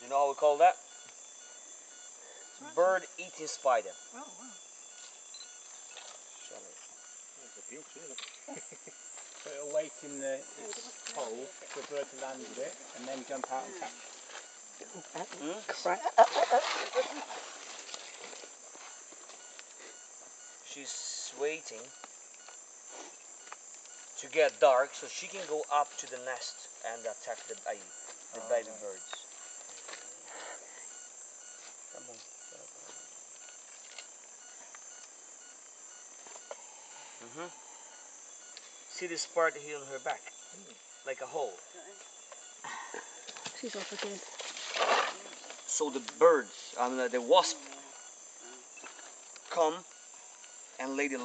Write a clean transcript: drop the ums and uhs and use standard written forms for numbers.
You know how we call that? Bird eating spider. Oh, wow. That's a beauty, isn't it? So it'll wait in its hole for the bird to land with it and then jump out and catch it. Crap. She's waiting to get dark so she can go up to the nest and attack the baby birds. Come on. See this part here on her back? Like a hole. She's off again. So the birds, the wasp, come and lay the